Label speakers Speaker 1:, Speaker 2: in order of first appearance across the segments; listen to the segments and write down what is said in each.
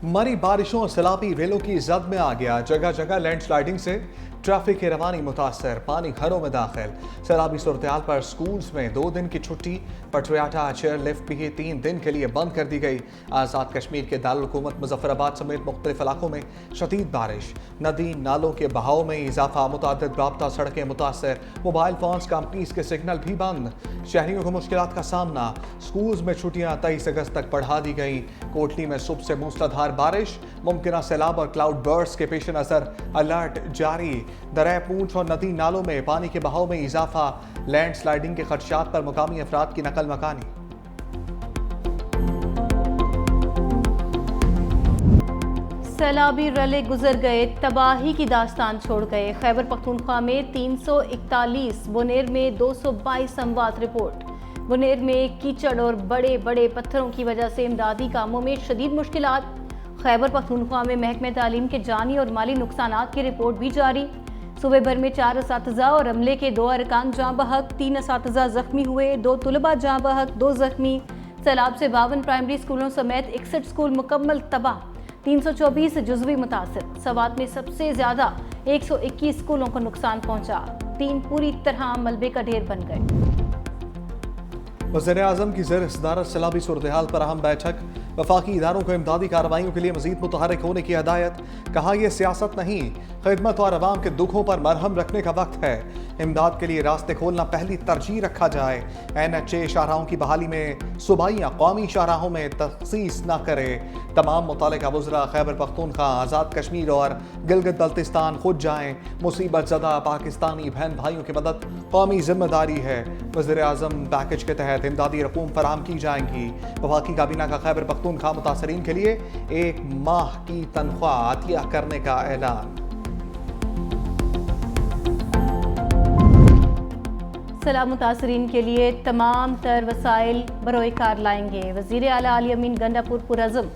Speaker 1: मरी बारिशों और सैलाबी रेलों की जद में आ गया। जगह जगह लैंडस्लाइडिंग से ट्रैफिक की रवानी मुतासर, पानी घरों में दाखिल। सैलाबी सूरत पर स्कूल्स में 2 दिन की छुट्टी। पटरियाटा चेयर लिफ्ट भी 3 दिन के लिए बंद कर दी गई। आज़ाद कश्मीर के दारुल हुकूमत मुजफ्फराबाद समेत मुख्तलिफ इलाकों में शदीद बारिश। नदी नालों के बहाव में इजाफा, मुतादिद राब्ता सड़कें मुतासर। मोबाइल फोन्स कंपनीज के सिग्नल भी बंद। शहरियों को मुश्किलात का सामना। स्कूल्स में छुट्टियां 23 अगस्त तक बढ़ा दी गई। कोटली में सुबह से मूसलाधार बारिश। मुमकिन सैलाब और क्लाउड बर्स्ट के पेश नजर अलर्ट जारी। दरिया पूंछ और नदी नालों में पानी के बहाव में इजाफा। लैंडस्लाइडिंग के खदशात पर मुकामी अफराद की नकल मकानी।
Speaker 2: सैलाबी रले गुजर गए, तबाही की दास्तान छोड़ गए। खैबर पख्तूनख्वा में 341, बुनेर में 222 अमवात रिपोर्ट। बुनेर में कीचड़ और बड़े बड़े पत्थरों की वजह से इमदादी कामों में शदीद मुश्किलात। खैबर पख्तूनख्वा में महकमे तालीम के जानी और माली नुकसानात की रिपोर्ट भी जारी। सूबे भर में 4 असातिज़ा और अमले के 2 अरकान जाँ बहक, 3 असातिज़ा जख्मी हुए, 2 तुलबा जाँ बहक, 2 जख्मी। सैलाब से 52 प्राइमरी स्कूलों समेत 61 स्कूल मुकम्मल तबाह। 324 जुज़वी मुतासिर। सवात में सबसे ज्यादा 121 स्कूलों को नुकसान पहुंचा। 3 पूरी तरह मलबे का ढेर बन गए।
Speaker 1: वज़ीर-ए-आज़म की ज़ेर सदारत सैलाबी सूरत पर अहम बैठक। वफाकी इदारों को इमदादी कार्रवाइयों के लिए मज़ीद मुतहरिक होने की हिदायत। कहा यह सियासत नहीं, खिदमत और अवाम के दुखों पर मरहम रखने का वक्त है। इमदाद के लिए रास्ते खोलना पहली तरजीह रखा जाए। NHA शाहराहों की बहाली में सूबाइयाँ कौमी शाहराहों में तखसीस न करे। तमाम मुतल्लिका वज़रा खैबर पख्तूनख्वा, आज़ाद कश्मीर और गिलगित बल्तिस्तान खुद जाएँ। मुसीबत ज़दा पाकिस्तानी बहन भाइयों की मदद कौमी जिम्मेदारी है। वज़ीर-ए-आज़म पैकेज के तहत इमदादी रकूम फराहम की जाएंगी। वफाकी काबीना का खैबर पख्तूनख्वा मुतासरीन के लिए 1 माह की तनख्वाह अतिया करने का ऐलान।
Speaker 2: सैलाब मुतासरीन के लिए तमाम तर वसाइल बरोए कार लाएंगे। वज़ीर आला अली अमीन गंडापुर पुरज़म।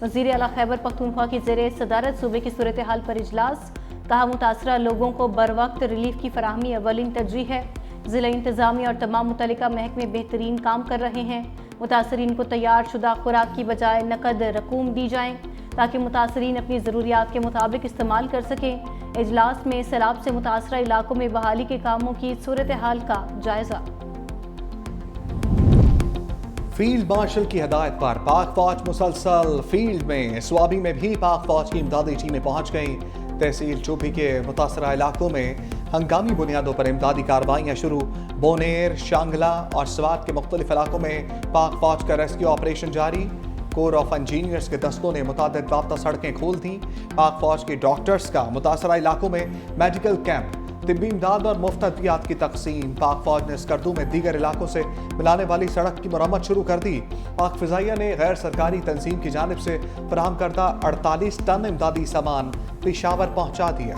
Speaker 2: वज़ीर आला खैबर पख्तूनख्वा की ज़ेर सदारत सूबे की सूरत हाल पर इजलास। कहा मुतासरा लोगों को बर वक्त रिलीफ की फराहमी अव्वलीन तरजीह है। ज़िला इंतज़ामिया और तमाम मुतल्लिका महकमे बेहतरीन काम कर रहे हैं। मुतासरीन को तैयार शुदा खुराक की बजाय नकद रकूम दी जाएँ ताकि मुतासरीन अपनी ज़रूरियात के मुताबिक इस्तेमाल कर सकें। इजलास में सैलाब से मुतासरा इलाकों में बहाली के कामों की सूरत हाल का जायजा।
Speaker 1: फील्ड मार्शल की हिदायत पर पाक फौज मुसलसल फील्ड में। स्वाबी में भी पाक फौज की इमदादी टीमें पहुंच गईं। तहसील चोभी के मुतासरा इलाकों में हंगामी बुनियादों पर इमदादी कार्रवाइयाँ शुरू। बोनेर, शांगला और स्वात के मुख्तलिफ इलाकों में पाक फौज का रेस्क्यू ऑपरेशन जारी। कोर ऑफ इंजीनियर्स के दस्तों ने मुतादिद राब्ता सड़कें खोल दी। पाक फौज के डॉक्टर्स का मुतासरा इलाकों में मेडिकल कैंप, तिब्बी इमदाद और मुफ्त अद्वियात की तकसीम। पाक फौज ने स्कर्दू में दीगर इलाकों से मिलाने वाली सड़क की मरम्मत शुरू कर दी। पाक फिजाइया ने गैर सरकारी तंजीम की जानिब से फराहम करदा 48 टन इमदादी सामान पेशावर पहुंचा दिया।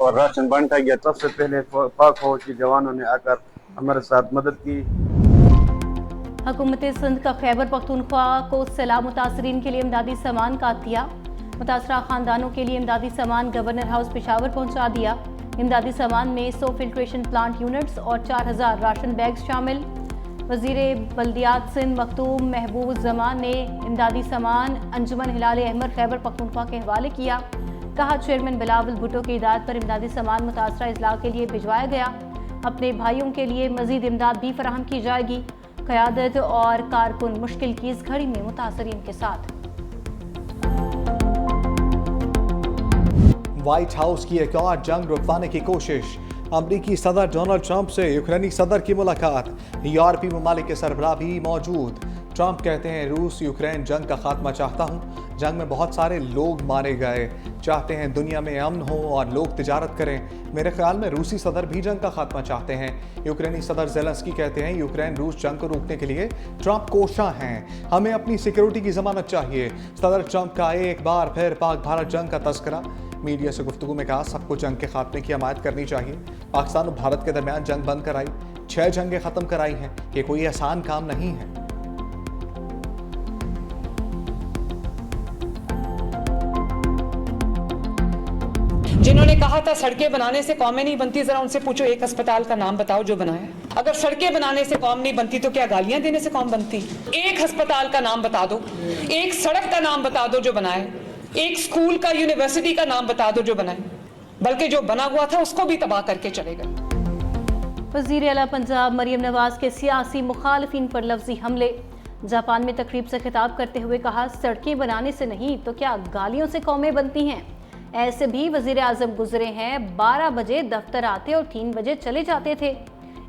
Speaker 3: और राशन बांटा गया।
Speaker 4: सबसे पहले पाक फौज के जवानों ने आकर हमारे साथ मदद की।
Speaker 2: हुकूमत सिंध का खैबर पख्तूनख्वा को सैलाब मुतासरीन के लिए इमदादी सामान का अतिया। मुतासरा खानदानों के लिए इमदादी सामान गवर्नर हाउस पेशावर पहुंचा दिया। इमदादी सामान में 100 फिल्ट्रेशन प्लांट यूनिट्स और 4000 राशन बैग्स शामिल। वज़ीर बल्दियात सिंध मखदूम महबूब जमान ने इमदादी सामान अंजुमन हिलाल अहमद खैबर पख्तूनख्वा के हवाले किया। कहा चेयरमैन बिलावल भुट्टो की हिदायत पर इमदादी सामान मुतासरा अजला के लिए भिजवाया गया। अपने भाइयों के लिए मजीद इमदाद भी फराहम की जाएगी। क़यादत और कारकुन मुश्किल की इस घड़ी में मुतासरीन के साथ।
Speaker 1: व्हाइट हाउस की एक और जंग रुकवाने की कोशिश। अमरीकी सदर डोनाल्ड ट्रंप से यूक्रेनी सदर की मुलाकात। यूरोपी ममालिक के सरबराह भी मौजूद। ट्रंप कहते हैं रूस यूक्रेन जंग का खात्मा चाहता हूँ। जंग में बहुत सारे लोग मारे गए। चाहते हैं दुनिया में अमन हो और लोग तिजारत करें। मेरे ख्याल में रूसी सदर भी जंग का खात्मा चाहते हैं। यूक्रेनी सदर ज़ेलेंस्की कहते हैं यूक्रेन रूस जंग को रोकने के लिए ट्रंप कोशां हैं। हमें अपनी सिक्योरिटी की जमानत चाहिए। सदर ट्रंप का एक बार फिर पाक भारत जंग का तस्करा। मीडिया से गुफ्तगू में कहा सबको जंग के खात्मे की हमायत करनी चाहिए। पाकिस्तान और भारत के दरमियान जंग बंद कराई, 6 जंगें ख़त्म कराई हैं। ये कोई आसान काम नहीं है।
Speaker 5: कहा था सड़कें बनाने से कौमें नहीं बनती, जरा उनसे पूछो एक अस्पताल का नाम बताओ जो बनाया। अगर सड़कें बनाने से कौम नहीं बनती तो क्या गालियां देने से कौम बनती? एक अस्पताल का नाम बता दो, एक सड़क का नाम बता दो जो बनाए, एक स्कूल का यूनिवर्सिटी का नाम बता दो जो बनाए, बल्कि जो बना हुआ था उसको भी तबाह करके चले गए।
Speaker 2: वज़ीर आला पंजाब मरियम नवाज के सियासी मुखालफिन पर लफ्जी हमले। जापान में तकरीब से खिताब करते हुए कहा, सड़कें बनाने से नहीं तो क्या गालियों से कौमें बनती हैं। ऐसे भी वज़ीर आज़म गुजरे हैं, 12 बजे दफ्तर आते और 3 बजे चले जाते थे।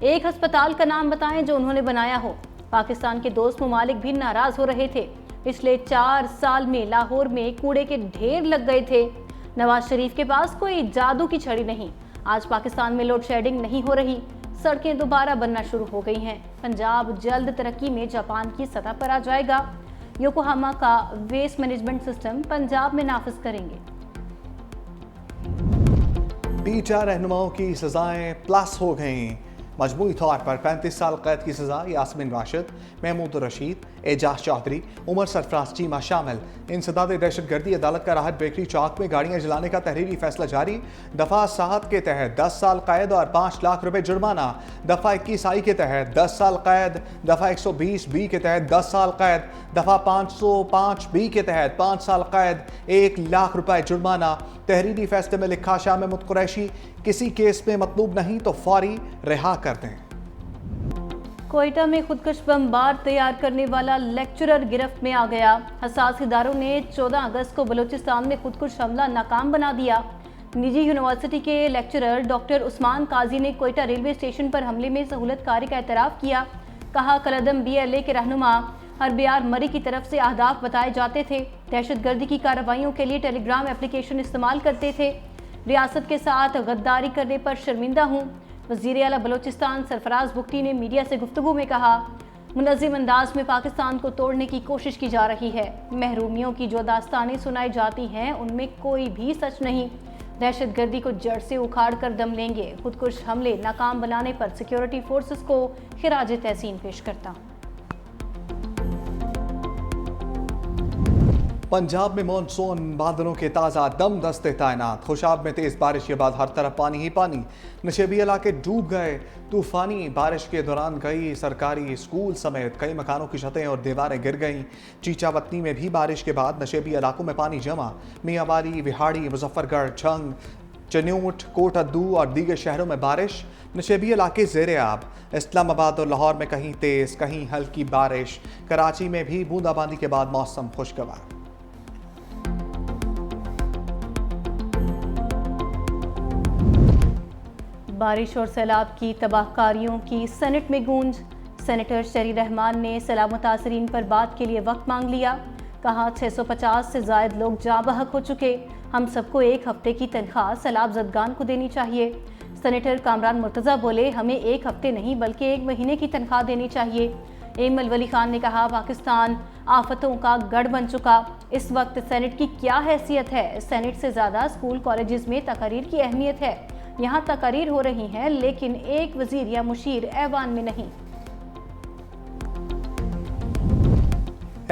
Speaker 2: एक अस्पताल का नाम बताएं जो उन्होंने बनाया हो। पाकिस्तान के दोस्त ममालिक भी नाराज हो रहे थे। पिछले 4 साल में लाहौर में कूड़े के ढेर लग गए थे। नवाज शरीफ के पास कोई जादू की छड़ी नहीं। आज पाकिस्तान में लोड शेडिंग नहीं हो रही, सड़कें दोबारा बनना शुरू हो गई हैं। पंजाब जल्द तरक्की में जापान की सतह पर आ जाएगा। योकोहामा का वेस्ट मैनेजमेंट सिस्टम पंजाब में नाफिज करेंगे।
Speaker 1: पीटा रहनुमाओं की सजाएं प्लस हो गईं। मजमूई तौर पर 35 साल कैद की सजा यास्मीन राशिद, महमूद रशीद, एजाज चौधरी, उमर सरफराज चीमा शामिल। इंसदाद दहशतगर्दी अदालत का राहत बेकरी चौक में गाड़ियां जलाने का तहरीरी फैसला जारी। दफा 7 के तहत 10 साल कैद और 5 लाख रुपए जुर्माना। दफा 21 आई के तहत 10 साल कैद, दफा 120 बी के तहत 10 साल कैद, दफा 505 बी के तहत 5 साल कैद, 1 लाख रुपए जुर्माना। तहरीरी फैसले में लिखा, शाह महमूद कुरैशी किसी केस में मतलूब नहीं तो फौरी रिहा कर दें।
Speaker 2: कोयटा में खुदकश बमबार तैयार करने वाला लेक्चरर गिरफ्त में आ गया। हसास इदारों ने 14 अगस्त को बलूचिस्तान में खुदकुश हमला नाकाम बना दिया। निजी यूनिवर्सिटी के लेक्चरर डॉक्टर उस्मान काजी ने कोयटा रेलवे स्टेशन पर हमले में सहूलतकारी का एतराफ़ किया। कहा, कलदम BLA के रहनुमा हरबियार मरी की तरफ से अहदाफ बताए जाते थे। दहशतगर्दी की कार्रवाइयों के लिए टेलीग्राम एप्लीकेशन इस्तेमाल करते थे। रियासत के साथ गद्दारी करने पर शर्मिंदा हूँ। वज़ीर आला बलूचिस्तान सरफराज बुख्ती ने मीडिया से गुफ्तगू में कहा, मुनज़्ज़िम अंदाज में पाकिस्तान को तोड़ने की कोशिश की जा रही है। महरूमियों की जो दास्तानें सुनाई जाती हैं उनमें कोई भी सच नहीं। दहशतगर्दी को जड़ से उखाड़ कर दम लेंगे। खुदकुश हमले नाकाम बनाने पर सिक्योरिटी फोर्सेस को खिराज तहसीन पेश करता हूँ।
Speaker 1: पंजाब में मानसून बादलों के ताज़ा दम दस्ते तैनात। खुशाब में तेज़ बारिश के बाद हर तरफ पानी ही पानी। नशेबी इलाके डूब गए। तूफानी बारिश के दौरान कई सरकारी स्कूल समेत कई मकानों की छतें और दीवारें गिर गईं। चीचावतनी में भी बारिश के बाद नशेबी इलाकों में पानी जमा। मियांवाली, विहाड़ी, मुजफ्फरगढ़, झंग, चन्यूट, कोटअद्दू और दीगर शहरों में बारिश। नशेबी इलाके ज़ेरे आब। इस्लामाबाद और लाहौर में कहीं तेज़ कहीं हल्की बारिश। कराची में भी बूंदाबांदी के बाद मौसम खुशगवार।
Speaker 2: बारिश और सैलाब की तबाहकारियों की सेनेट में गूंज। सेनेटर शहरी रहमान ने सैलाब मुतासरीन पर बात के लिए वक्त मांग लिया। कहा, 650 से ज़ायद लोग जाँ बहक हो चुके। हम सबको 1 हफ्ते की तनख्वाह सैलाब ज़दगान को देनी चाहिए। सेनेटर कामरान मुर्तज़ा बोले, हमें 1 हफ्ते नहीं बल्कि 1 महीने की तनख्वाह देनी चाहिए। एमल वली खान ने कहा, पाकिस्तान आफतों का गढ़ बन चुका। इस वक्त सेनेट की क्या हैसियत है? सेनेट से ज़्यादा स्कूल कॉलेजेस में तकरीर की अहमियत है। यहाँ तकरीर हो रही हैं लेकिन एक वजीर या मुशीर ऐवान में नहीं।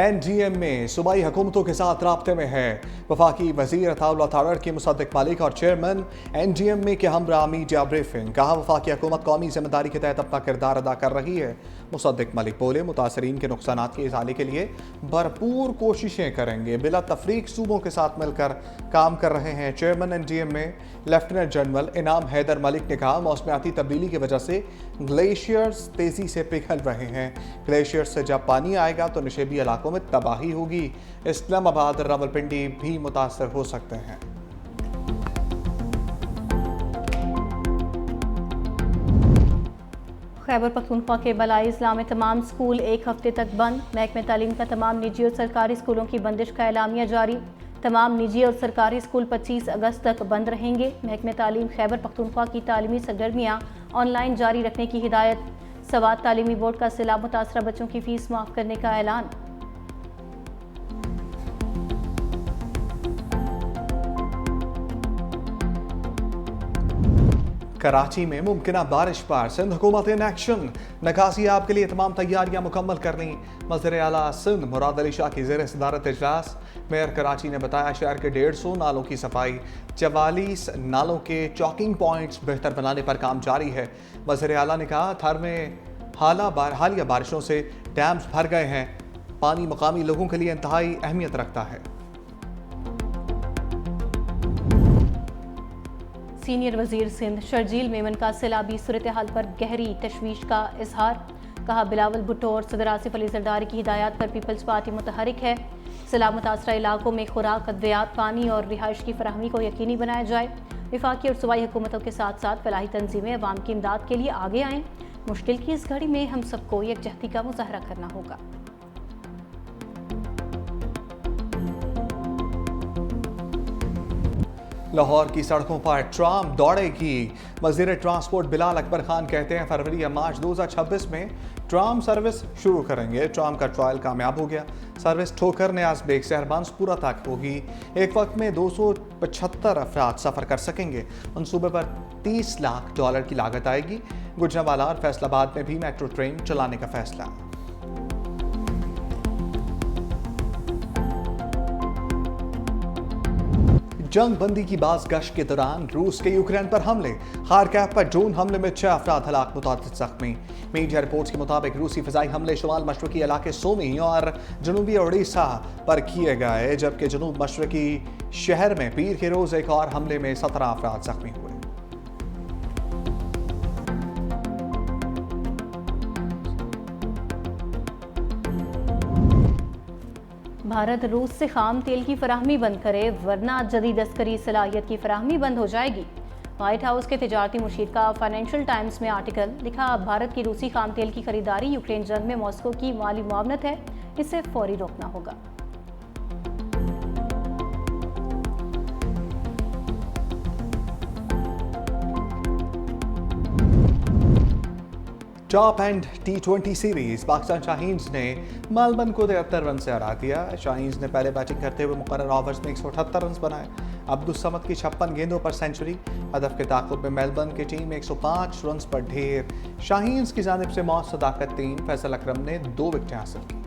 Speaker 1: NGM में सूबाई हुकूमतों के साथ राब्ते में है। वफाकी वज़ीर अताउल्लाह तारड़ की मुसद्दिक मलिक और चेयरमैन NGM में के हमरा मीडिया ब्रीफिंग। कहा, वफाकी हुकूमत कौमी जिम्मेदारी के तहत अपना किरदार अदा कर रही है। मुसद्दिक मलिक बोले, मुतासरीन के नुकसानात के इज़ाले के लिए भरपूर कोशिशें करेंगे। बिला तफरीक सूबों के साथ मिलकर काम कर रहे हैं। चेयरमैन NGM में लेफ्टिनेंट जनरल इनाम हैदर मलिक ने कहा, मौसमियाती तब्दीली की वजह से ग्लेशियर्स तेज़ी से पिघल रहे हैं। ग्लेशियर्स से जब पानी आएगा तो नशेबी इलाकों में तबाही होगी। इस्लामाबाद, रावलपिंडी भी मुतासर हो सकते हैं।
Speaker 2: खैबर पख्तूनख्वा के बलाई इस्लाम में तमाम स्कूल 1 हफ्ते तक बंद। महकमे तालीम का तमाम निजी और सरकारी स्कूलों की बंदिश का एलामिया जारी। तमाम निजी और सरकारी स्कूल 25 अगस्त तक बंद रहेंगे। महकमे तालीम खैबर पख्तूनख्वा की तालीमी सरगर्मियाँ ऑनलाइन जारी रखने की हिदायत। सवात तालीमी बोर्ड का सैलाब मुतासरा बच्चों की फीस माफ़ करने का ऐलान।
Speaker 1: कराची में मुमकिन बारिश पर सिंध हुकूमत इन एक्शन, निकासी आप के लिए तमाम तैयारियां मुकम्मल कर ली। वज़ीर आला सिंध मुराद अली शाह की ज़ेर सदारत इजलास। मेयर कराची ने बताया शहर के 150 नालों की सफाई, 44 नालों के चॉकिंग पॉइंट्स बेहतर बनाने पर काम जारी है। वज़ीर आला ने कहा थर में हालिया बारिशों से डैम्स भर गए हैं, पानी मकामी लोगों के लिए इंतहाई अहमियत रखता है।
Speaker 2: सीनियर वजीर सिंध शर्जील मेमन का सैलाबी सूरत हाल पर गहरी तशवीश का इजहार। कहा बिलावल भुट्टो और सदर आसिफ अली जरदारी की हिदायत पर पीपल्स पार्टी मुतहरिक है। सैलाब मुतासरा इलाकों में खुराक, अद्वियात, पानी और रिहाइश की फराहमी को यकीनी बनाया जाए। वफाकी और सूबाई हुकूमतों के साथ साथ फलाही तंजीमें अवाम की इमदाद के लिए आगे आएँ। मुश्किल की इस घड़ी में हम सबको यकजहती का मुजाहरा करना होगा।
Speaker 1: लाहौर की सड़कों पर ट्राम दौड़ेगी। वज़ीर ट्रांसपोर्ट बिलाल अकबर खान कहते हैं फरवरी या मार्च 2026 में ट्राम सर्विस शुरू करेंगे। ट्राम का ट्रायल कामयाब हो गया। सर्विस ठोकर न्याज बेग से हरबांसपुरा तक होगी। एक वक्त में 275 अफराद सफ़र कर सकेंगे। मनसूबे पर $30 लाख की लागत आएगी। गुजरांवाला और फैसलाबाद में भी मेट्रो ट्रेन चलाने का फैसला। जंग बंदी की बाज गश्त के दौरान रूस के यूक्रेन पर हमले, खारकिव पर ड्रोन हमले में 6 अफराद हलाक, मुतअद्दिद जख्मी। मीडिया रिपोर्ट्स के मुताबिक रूसी फ़िज़ाई हमले शुमाल मशरक़ी इलाके सोमी और जनूबी ओडिशा पर किए गए, जबकि जनूब मशरक़ी शहर में पीर के रोज़ एक और हमले में 17 अफराद जख्मी हुए।
Speaker 2: भारत रूस से खाम तेल की फराहमी बंद करे वरना जदीद अस्करी सलाहियत की फराहमी बंद हो जाएगी। व्हाइट हाउस के तिजारती मुशीर का फाइनेंशियल टाइम्स में आर्टिकल लिखा। भारत की रूसी खाम तेल की खरीदारी यूक्रेन जंग में मॉस्को की माली मुआवनत है, इसे फौरी रोकना होगा।
Speaker 1: Top and T20 series Pakistan Shaheen's ने मेलबर्न को 73 रन से हरा दिया। शाहीन्स ने पहले बैटिंग करते हुए मुकर्रर ओवर्स में 178 रन बनाए। अब्दुस समद की 56 गेंदों पर सेंचुरी। हदफ के ताक़ुब में मेलबर्न की टीम 105 रन पर ढेर। शाहीन्स की जानिब से मौत सदाकत 3, फैसल अकरम ने 2 विकेटें हासिल की।